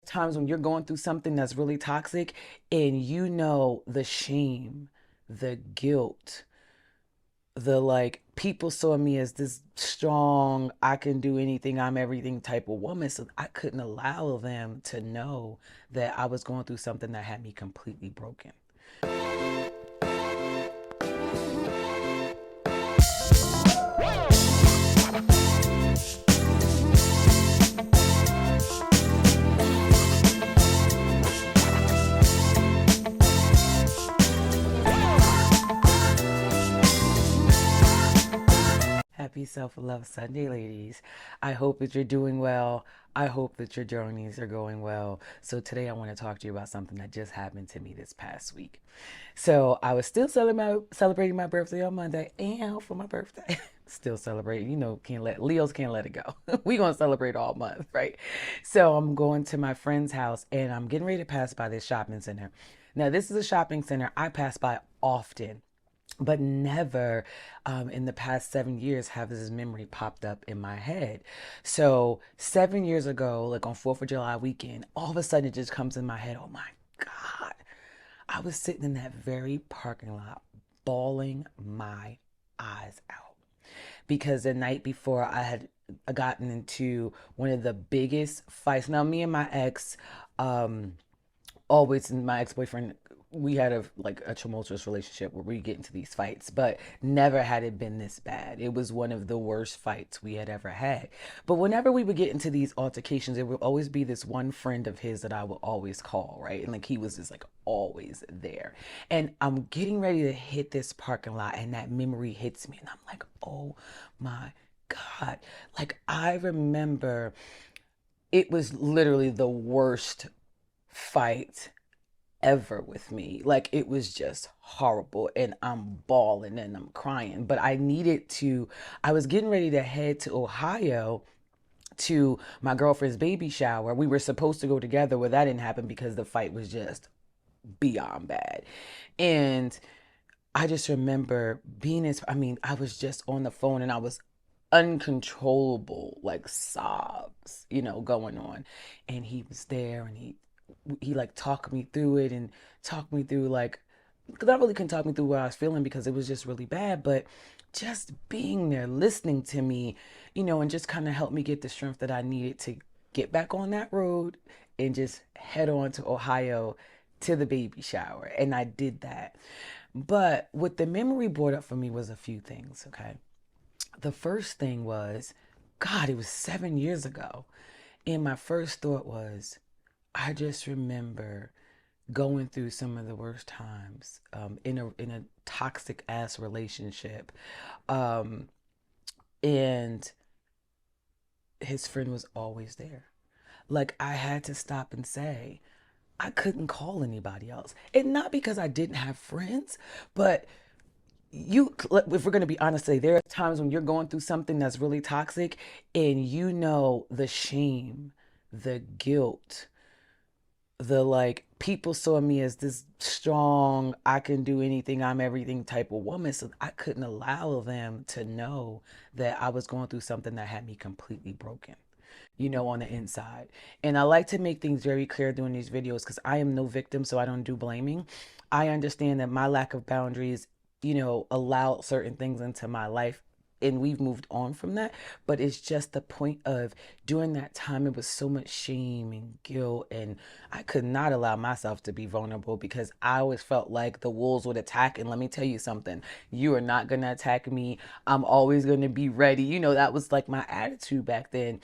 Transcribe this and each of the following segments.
Times when you're going through something that's really toxic and you know the shame, the guilt, the like people saw me as this strong, I can do anything, I'm everything type of woman. So I couldn't allow them to know that I was going through something that had me completely broken. Happy Self Love Sunday, ladies. I hope that you're doing well. I hope that your journeys are going well. So, today I want to talk to you about something that just happened to me this past week. So, I was still celebrating my birthday on Monday, and for my birthday, still celebrating. You know, Leos can't let it go. We gonna celebrate all month, right? So, I'm going to my friend's house, and I'm getting ready to pass by this shopping center. Now, this is a shopping center I pass by often, but never in the past 7 years have this memory popped up in my head. So 7 years ago, like on 4th of July weekend, all of a sudden it just comes in my head, oh my God, I was sitting in that very parking lot bawling my eyes out because the night before I had gotten into one of the biggest fights. Now, me and my ex, um, always my ex-boyfriend, we had a tumultuous relationship where we get into these fights, but never had it been this bad. It was one of the worst fights we had ever had. But whenever we would get into these altercations, there would always be this one friend of his that I would always call, right? And like he was just like always there. And I'm getting ready to hit this parking lot and that memory hits me and I'm like, oh my God. Like I remember it was literally the worst fight ever with me. Like it was just horrible and I'm bawling and I'm crying. But I was getting ready to head to Ohio to my girlfriend's baby shower. We were supposed to go together, but that didn't happen because the fight was just beyond bad. And I just remember I was just on the phone and I was uncontrollable, like sobs, going on. And he was there and he like talked me through it and talked me through like because I really couldn't talk me through what I was feeling because it was just really bad, but just being there, listening to me, and just kind of helped me get the strength that I needed to get back on that road and just head on to Ohio to the baby shower. And I did that. But what the memory brought up for me was a few things, okay? The first thing was, God, it was 7 years ago. And my first thought was, I just remember going through some of the worst times in a toxic ass relationship, um, and his friend was always there. Like I had to stop and say I couldn't call anybody else, and not because I didn't have friends, but if we're going to be honest today, there are times when you're going through something that's really toxic and you know the shame, the guilt, the like people saw me as this strong, I can do anything, I'm everything type of woman. So I couldn't allow them to know that I was going through something that had me completely broken, on the inside. And I like to make things very clear doing these videos because I am no victim, so I don't do blaming. I understand that my lack of boundaries, allowed certain things into my life and we've moved on from that. But it's just the point of during that time, it was so much shame and guilt. And I could not allow myself to be vulnerable because I always felt like the wolves would attack. And let me tell you something, you are not going to attack me. I'm always going to be ready. That was like my attitude back then.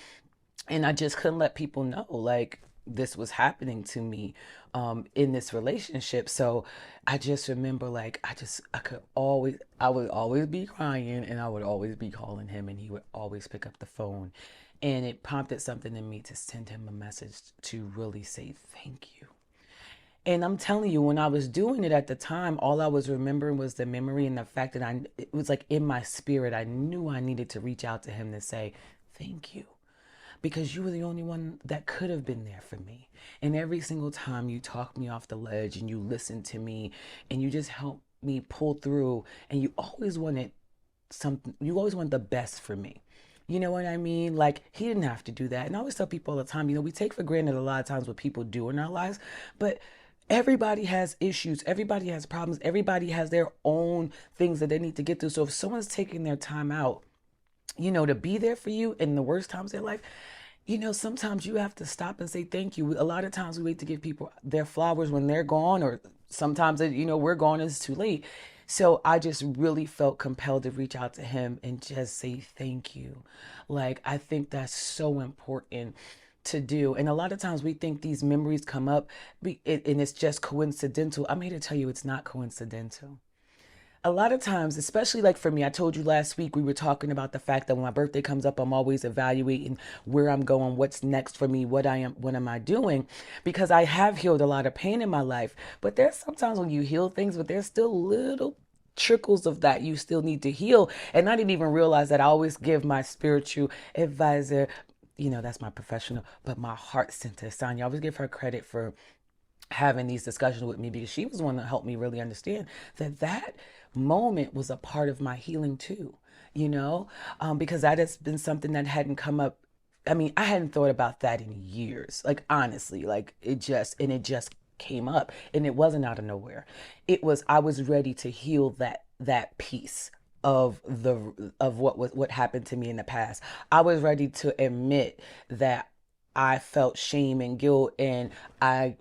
And I just couldn't let people know like this was happening to me in this relationship. So I just remember like I would always be crying and I would always be calling him and he would always pick up the phone. And it prompted something in me to send him a message to really say thank you. And I'm telling you, when I was doing it at the time, all I was remembering was the memory and the fact that it was like in my spirit, I knew I needed to reach out to him to say thank you because you were the only one that could have been there for me. And every single time you talked me off the ledge and you listened to me and you just helped me pull through and you always wanted the best for me. You know what I mean? Like, he didn't have to do that. And I always tell people all the time, we take for granted a lot of times what people do in our lives, but everybody has issues. Everybody has problems. Everybody has their own things that they need to get through. So if someone's taking their time out, to be there for you in the worst times of their life, sometimes you have to stop and say thank you. A lot of times we wait to give people their flowers when they're gone, or sometimes, we're gone and it's too late. So I just really felt compelled to reach out to him and just say thank you. Like, I think that's so important to do. And a lot of times we think these memories come up and it's just coincidental. I'm here to tell you it's not coincidental. A lot of times, especially like for me, I told you last week, we were talking about the fact that when my birthday comes up, I'm always evaluating where I'm going, what's next for me, what am I doing? Because I have healed a lot of pain in my life. But there's sometimes when you heal things, but there's still little trickles of that you still need to heal. And I didn't even realize that. I always give my spiritual advisor, that's my professional, but my heart center, Sonya, I always give her credit for having these discussions with me, because she was the one that helped me really understand that moment was a part of my healing too, because that has been something that hadn't come up. I mean, I hadn't thought about that in years, like, honestly, like, it just came up, and it wasn't out of nowhere. I was ready to heal that piece of what happened to me in the past. I was ready to admit that I felt shame and guilt, and I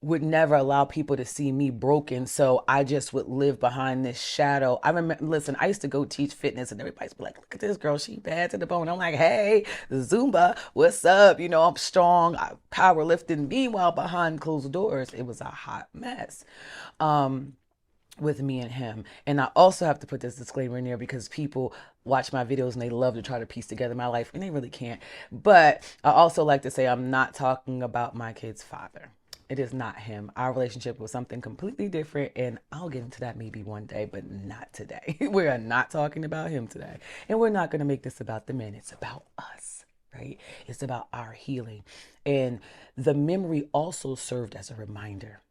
would never allow people to see me broken. So I just would live behind this shadow. I remember, listen, I used to go teach fitness, and everybody's be like, look at this girl, she bad to the bone. I'm like, hey, the Zumba, what's up? I'm strong, I powerlifting. Meanwhile, behind closed doors, it was a hot mess. With me and him. And I also have to put this disclaimer in there, because people watch my videos and they love to try to piece together my life, and they really can't. But I also like to say I'm not talking about my kid's father. It is not him. Our relationship was something completely different, and I'll get into that maybe one day, but not today. We are not talking about him today. And we're not going to make this about the men. It's about us, right? It's about our healing. And the memory also served as a reminder,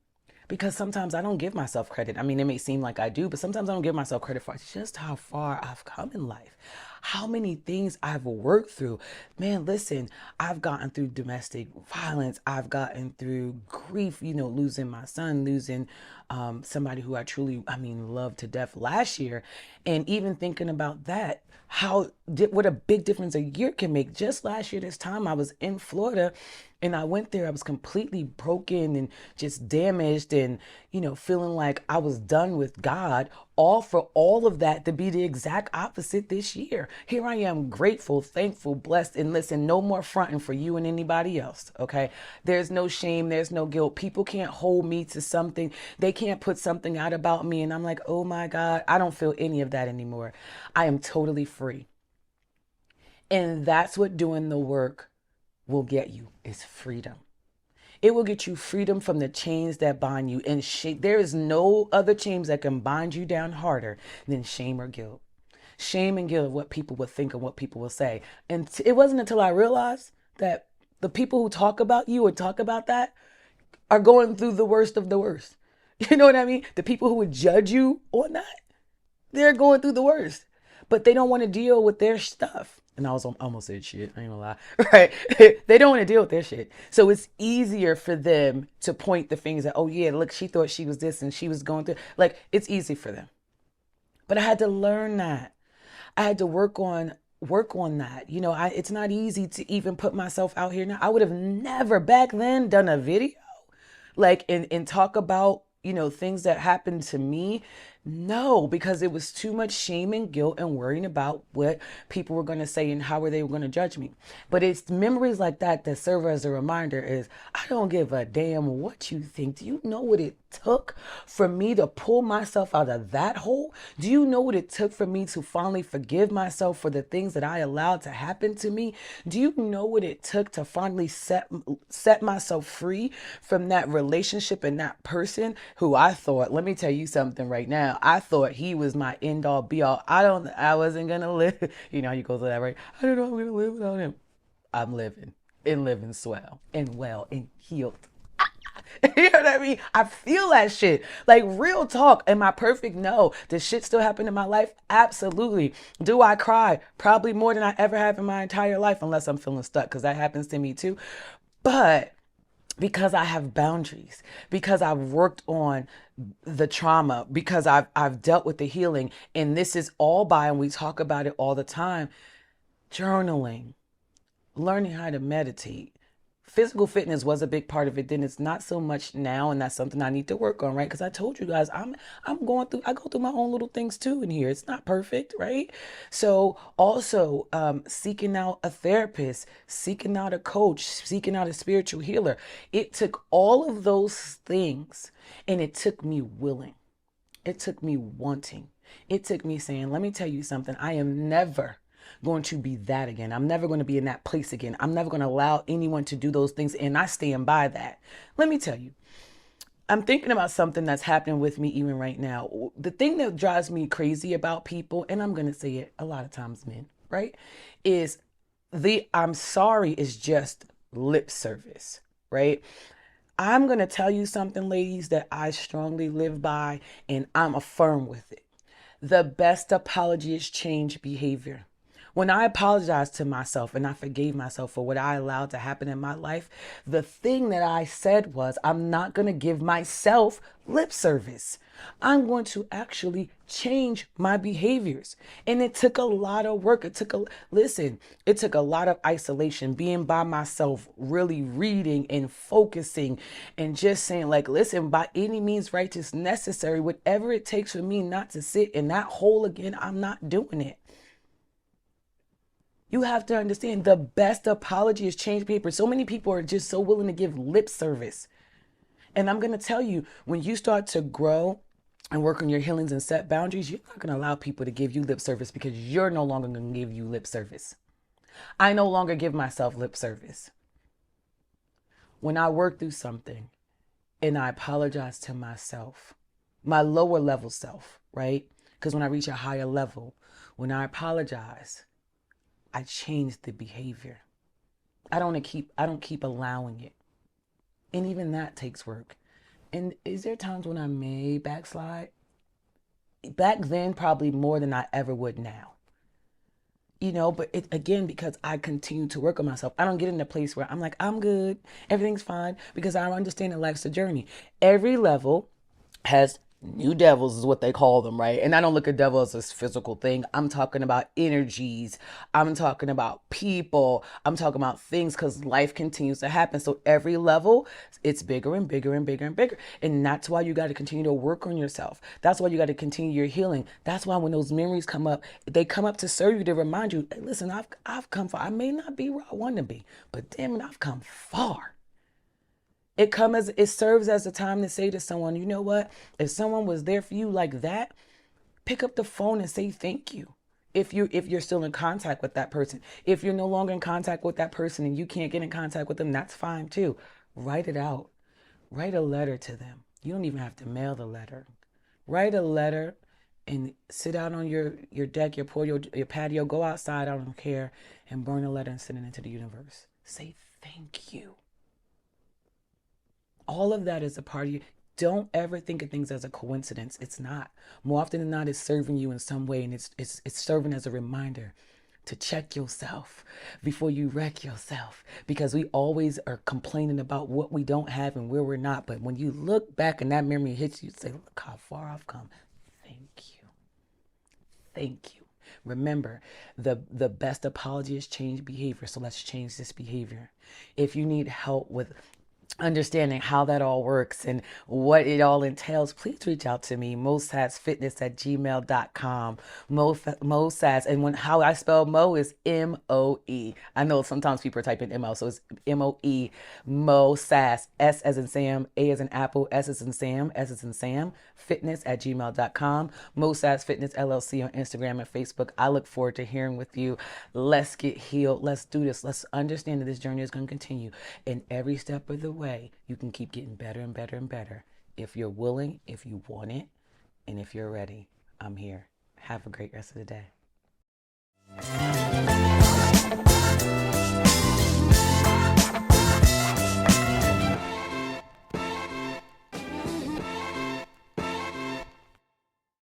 because sometimes I don't give myself credit. I mean, it may seem like I do, but sometimes I don't give myself credit for just how far I've come in life, how many things I've worked through. Man, listen, I've gotten through domestic violence. I've gotten through grief, losing my son, losing somebody who I truly, loved to death last year. And even thinking about that, what a big difference a year can make. Just last year, this time, I was in Florida, and I went there. I was completely broken and just damaged, and, feeling like I was done with God, all for all of that to be the exact opposite this year. Here I am, grateful, thankful, blessed, and listen, no more fronting for you and anybody else, okay? There's no shame, there's no guilt. People can't hold me to something. They can't put something out about me, and I'm like, oh my God, I don't feel any of that anymore. I am totally free. And that's what doing the work will get you, is freedom. It will get you freedom from the chains that bind you. And there is no other chains that can bind you down harder than shame or guilt. Shame and guilt of what people will think and what people will say. And it wasn't until I realized that the people who talk about you or talk about that are going through the worst of the worst. You know what I mean? The people who would judge you on that, they're going through the worst, but they don't want to deal with their stuff. And I was almost said shit. I ain't gonna lie, right? They don't want to deal with their shit. So it's easier for them to point the fingers at, oh yeah, look, she thought she was this and she was going through. Like, it's easy for them. But I had to learn that. I had to work on that. It's not easy to even put myself out here now. I would have never back then done a video like and talk about things that happened to me. No, because it was too much shame and guilt and worrying about what people were going to say and how they were going to judge me. But it's memories like that that serve as a reminder, is I don't give a damn what you think. Do you know what it took for me to pull myself out of that hole? Do you know what it took for me to finally forgive myself for the things that I allowed to happen to me? Do you know what it took to finally set myself free from that relationship and that person who I thought, let me tell you something right now, I thought he was my end all be all. I wasn't gonna live. You know how you go through that, right? I don't know how I'm gonna live without him. I'm living and living swell and well and healed. You know what I mean? I feel that shit. Like, real talk. Am I perfect? No. Does shit still happen in my life? Absolutely. Do I cry? Probably more than I ever have in my entire life, unless I'm feeling stuck, because that happens to me too. But because I have boundaries, because I've worked on the trauma, because I've dealt with the healing, and this is all by, and we talk about it all the time, journaling, learning how to meditate. Physical fitness was a big part of it. Then it's not so much now, and that's something I need to work on, right? Because I told you guys, I'm going through. I go through my own little things too in here. It's not perfect, right? So also seeking out a therapist, seeking out a coach, seeking out a spiritual healer. It took all of those things, and it took me willing. It took me wanting. It took me saying, let me tell you something. I am never going to be that again. I'm never going to be in that place again. I'm never going to allow anyone to do those things. And I stand by that. Let me tell you, I'm thinking about something that's happening with me even right now. The thing that drives me crazy about people, and I'm going to say it a lot of times, men, right, is the I'm sorry is just lip service, right? I'm going to tell you something, ladies, that I strongly live by, and I'm affirm with it. The best apology is change behavior. When I apologized to myself and I forgave myself for what I allowed to happen in my life, the thing that I said was, I'm not going to give myself lip service. I'm going to actually change my behaviors. And it took a lot of work. It took a lot of isolation, being by myself, really reading and focusing and just saying, like, listen, by any means righteous necessary, whatever it takes for me not to sit in that hole again, I'm not doing it. You have to understand the best apology is change paper. So many people are just so willing to give lip service. And I'm going to tell you, when you start to grow and work on your healings and set boundaries, you're not going to allow people to give you lip service because you're no longer going to give you lip service. I no longer give myself lip service. When I work through something and I apologize to myself, my lower level self, right? Because when I reach a higher level, when I apologize, I change the behavior. I don't keep allowing it. And even that takes work. And is there times when I may backslide? Back then, probably more than I ever would now. But it again, because I continue to work on myself, I don't get in a place where I'm like, I'm good, everything's fine, because I understand that life's a journey. Every level has new devils, is what they call them, right? And I don't look at devil as a physical thing. I'm talking about energies. I'm talking about people. I'm talking about things, because life continues to happen. So every level, it's bigger and bigger and bigger and bigger. And that's why you got to continue to work on yourself. That's why you got to continue your healing. That's why when those memories come up, they come up to serve you, to remind you, hey, listen, I've come far. I may not be where I want to be, but damn it, I've come far. It serves as a time to say to someone, you know what? If someone was there for you like that, pick up the phone and say thank you. If you're still in contact with that person. If you're no longer in contact with that person and you can't get in contact with them, that's fine too. Write it out. Write a letter to them. You don't even have to mail the letter. Write a letter and sit out on your deck, your patio, go outside, I don't care, and burn a letter and send it into the universe. Say thank you. All of that is a part of you. Don't ever think of things as a coincidence. It's not. More often than not, it's serving you in some way, and it's serving as a reminder to check yourself before you wreck yourself. Because we always are complaining about what we don't have and where we're not. But when you look back and that memory hits you, say, look how far I've come. Thank you. Thank you. Remember, the best apology is change behavior. So let's change this behavior. If you need help with understanding how that all works and what it all entails, please reach out to me, mosassfitness@gmail.com. Moe Sass. And how I spell Mo is Moe. I know sometimes people are typing Mo, so it's Moe. Moe Sass. S as in Sam, A as in Apple, S as in Sam, S as in Sam, fitness@gmail.com. Moe Sass Fitness LLC on Instagram and Facebook. I look forward to hearing with you. Let's get healed. Let's do this. Let's understand that this journey is going to continue. And every step of the way, you can keep getting better and better and better. If you're willing, if you want it, and if you're ready, I'm here. Have a great rest of the day.